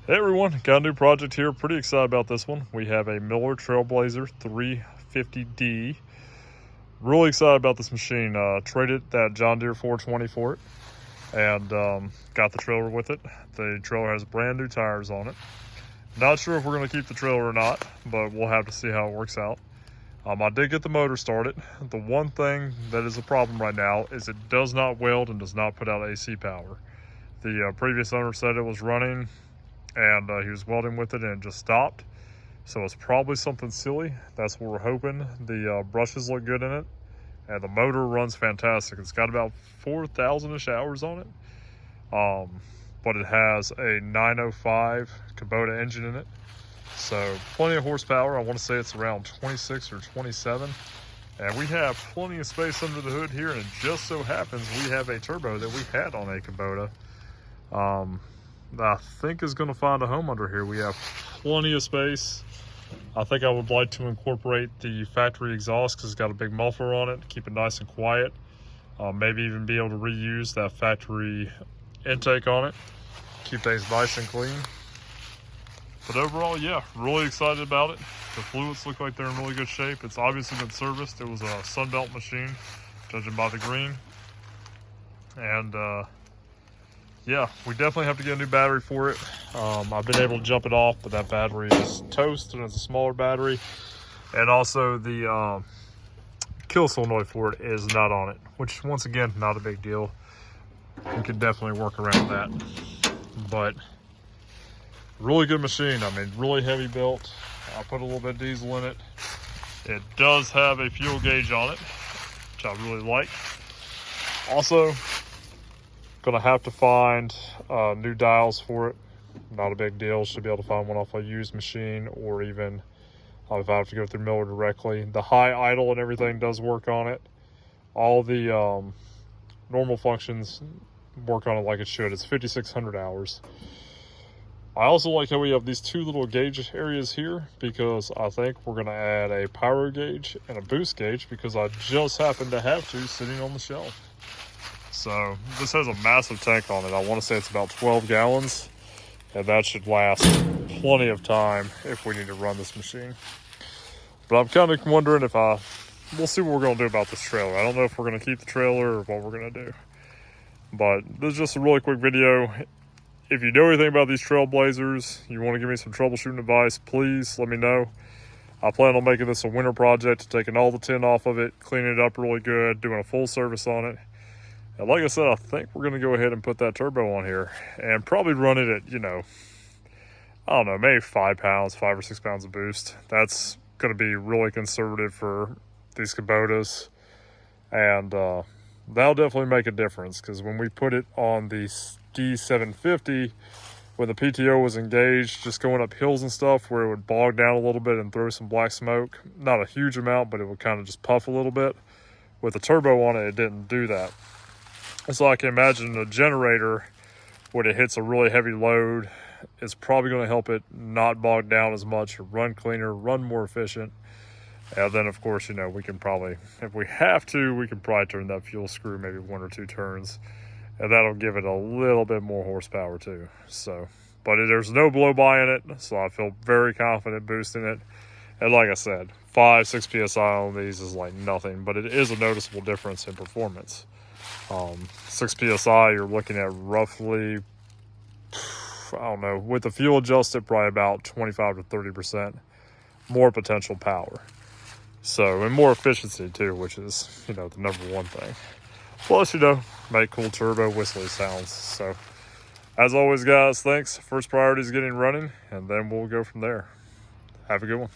Hey everyone, got a new project here. Pretty excited about this one. We have a Miller Trailblazer 350D. Really excited about this machine. Traded that John Deere 420 for it and got the trailer with it. The trailer has brand new tires on it. Not sure if we're going to keep the trailer or not, but we'll have to see how it works out. I did get the motor started. The one thing that is a problem right now is it does not weld and does not put out AC power. The previous owner said it was running and he was welding with it and it just stopped. So it's probably something silly. That's what we're hoping. The brushes look good in it and the motor runs fantastic. It's got about 4,000-ish hours on it. But it has a 905 Kubota engine in it. So plenty of horsepower. I want to say it's around 26 or 27. And we have plenty of space under the hood here, and it just so happens we have a turbo that we had on a Kubota. I think is going to find a home under here. We have plenty of space. I think I would like to incorporate the factory exhaust because it's got a big muffler on it to keep it nice and quiet. Maybe even be able to reuse that factory intake on it. Keep things nice and clean. But overall, yeah, really excited about it. The fluids look like they're in really good shape. It's obviously been serviced. It was a Sunbelt machine, judging by the green. And yeah, we definitely have to get a new battery for it. I've been able to jump it off, but that battery is toast and it's a smaller battery. And also the kill solenoid for it is not on it, which once again, not a big deal. We could definitely work around that. But really good machine. I mean, really heavy built. I put a little bit of diesel in it. It does have a fuel gauge on it, which I really like. Also, gonna have to find new dials for it. Not a big deal. Should be able to find one off a used machine, or even if I have to go through Miller directly. The high idle and everything does work on it. All the normal functions work on it like it should. It's 5,600 hours. I also like how we have these two little gauge areas here, because I think we're going to add a power gauge and a boost gauge, because I just happen to have two sitting on the shelf. So this has a massive tank on it. I want to say it's about 12 gallons, and that should last plenty of time if we need to run this machine. But I'm kind of wondering if we'll see what we're going to do about this trailer. I don't know if we're going to keep the trailer or what we're going to do. But this is just a really quick video. If you know anything about these Trailblazers, you want to give me some troubleshooting advice, please let me know. I plan on making this a winter project, taking all the tin off of it, cleaning it up really good, doing a full service on it. And like I said, I think we're going to go ahead and put that turbo on here and probably run it at, I don't know, maybe 5 pounds, 5 or 6 pounds of boost. That's going to be really conservative for these Kubotas. And that'll definitely make a difference, because when we put it on the D750, when the PTO was engaged, just going up hills and stuff where it would bog down a little bit and throw some black smoke, not a huge amount, but it would kind of just puff a little bit. With the turbo on it, it didn't do that. So I can imagine a generator, when it hits a really heavy load, is probably going to help it not bog down as much, run cleaner, run more efficient. And then, of course, we can probably, if we have to, we can probably turn that fuel screw maybe 1 or 2 turns. And that'll give it a little bit more horsepower too. So, but there's no blow-by in it, so I feel very confident boosting it. And like I said, 5-6 psi on these is like nothing, but it is a noticeable difference in performance. 6 psi, you're looking at roughly, I don't know, with the fuel adjusted, probably about 25 to 30% more potential power. So, and more efficiency too, which is, the number one thing. Plus, make cool turbo whistling sounds. So, as always, guys, thanks. First priority is getting running, and then we'll go from there. Have a good one.